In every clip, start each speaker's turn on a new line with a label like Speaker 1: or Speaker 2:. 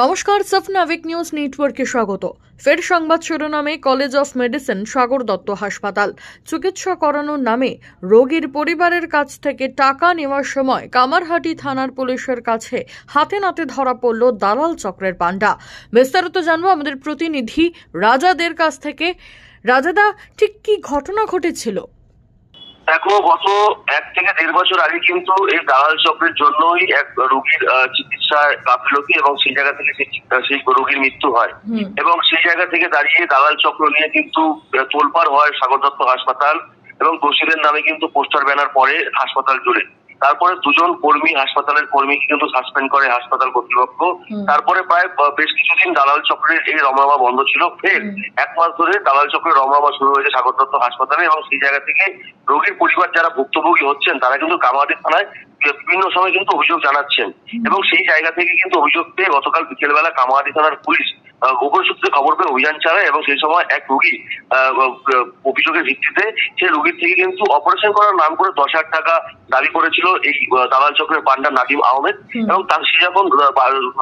Speaker 1: নমস্কার, সফনাভিক নিউজ নেটওয়ার্কে স্বাগত। ফের সংবাদ শিরোনামে college of medicine Sagar Dutta হাসপাতাল চিকিৎসা করানোর নামে রোগীর পরিবারের কাছ থেকে টাকা নেওয়ার সময় কামারহাটি থানার পুলিশের কাছে হাতে নাতে ধরা পড়ল দালাল চক্রের পান্ডা। বিস্তারিত জানবো আমাদের প্রতিনিধি রাজাদের কাছ থেকে। রাজাদা, ঠিক কি ঘটনা ঘটেছিল?
Speaker 2: দেখো, গত 1 থেকে 1.5 বছর আগে কিন্তু এই দালাল চক্রের জন্যই এক রোগীর চিকিৎসার গাফিলতি এবং সেই জায়গা থেকে সেই রোগীর মৃত্যু হয়। এবং সেই জায়গা থেকে দাঁড়িয়ে দালাল চক্র নিয়ে কিন্তু তোলপাড় হয় সাগর দত্ত হাসপাতাল এবং দোষীদের নামে কিন্তু পোস্টার ব্যানার পড়ে হাসপাতাল জুড়ে। তারপরে 2 জন কর্মী, হাসপাতালের কর্মীকে কিন্তু সাসপেন্ড করে হাসপাতাল কর্তৃপক্ষ। তারপরে প্রায় বেশ কিছুদিন দালাল চক্রের এই রমরমা বন্ধ ছিল। ফের 1 মাস ধরে দালাল চক্রের রমরমা শুরু হয়েছে সাগর দত্ত হাসপাতালে এবং সেই জায়গা থেকে রোগীর পরিবার যারা ভুক্তভোগী হচ্ছেন তারা কিন্তু কামারহাটি থানায় বিভিন্ন সময় কিন্তু অভিযোগ জানাচ্ছেন। এবং সেই জায়গা থেকে কিন্তু অভিযোগ পেয়ে গতকাল বিকেলবেলা কামারহাটি থানার পুলিশ গোপন সূত্রে খবর পেয়ে অভিযান চালায় এবং সেই সময় এক রোগী অভিযোগের ভিত্তিতে সেই রোগীর থেকে কিন্তু অপারেশন করার নাম করে 10,000 টাকা দাবি করেছিল এই দালাল চক্রের পান্ডা নাদিম আহমেদ। এবং সে যখন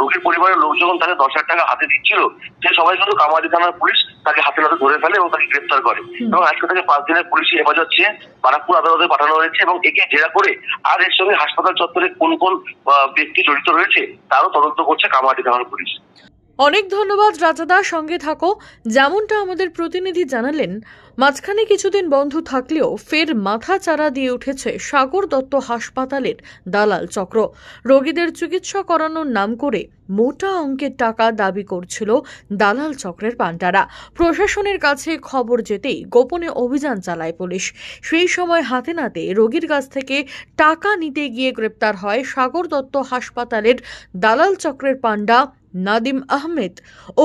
Speaker 2: রোগীর পরিবারের লোক যখন তাকে 10,000 টাকা হাতে দিচ্ছিল, সে সবাই কিন্তু কামারহাটি থানার পুলিশ তাকে হাতে নাতে ধরে ফেলে এবং তাকে গ্রেফতার করে। এবং আজকে থেকে 5 দিনের পুলিশি হেফাজত চেয়ে বারাকপুর আদালতে পাঠানো হয়েছে এবং একে জেরা করে আর এর সঙ্গে হাসপাতাল চত্বরে কোন কোন ব্যক্তি জড়িত রয়েছে তারও তদন্ত করছে কামারহাটি থানার পুলিশ।
Speaker 1: অনেক ধন্যবাদ রাজাদা, সঙ্গে থাকো। যেমনটা আমাদের প্রতিনিধি জানালেন, মাঝখানে কিছুদিন বন্ধ থাকলেও ফের মাথা চাড়া দিয়ে উঠেছে সাগর দত্ত হাসপাতালের দালাল চক্র। রোগীদের চিকিৎসা করানোর নাম করে মোটা অঙ্কের টাকা দাবি করছিল দালাল চক্রের পান্ডারা। প্রশাসনের কাছে খবর যেতেই গোপনে অভিযান চালায় পুলিশ। সেই সময় হাতে নাতে রোগীর কাছ থেকে টাকা নিতে গিয়ে গ্রেপ্তার হয় সাগর দত্ত হাসপাতালের দালাল চক্রের পান্ডা নাদিম আহমেদ।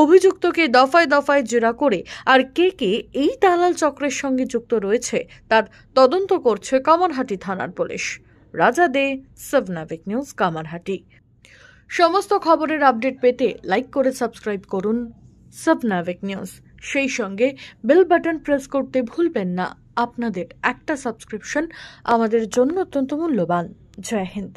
Speaker 1: অভিযুক্তকে দফায় দফায় জেরা করে আর কে কে এই দালাল চক্রের সঙ্গে যুক্ত রয়েছে তার তদন্ত করছে কামারহাটি থানার পুলিশ। রাজা দে, সফনাভিক নিউজ, কামারহাটি। সমস্ত খবরের আপডেট পেতে লাইক করে সাবস্ক্রাইব করুন সফনাভিক নিউজ। সেই সঙ্গে বেল বাটন প্রেস করতে ভুলবেন না। আপনাদের একটা সাবস্ক্রিপশন আমাদের জন্য অত্যন্ত মূল্যবান। জয় হিন্দ।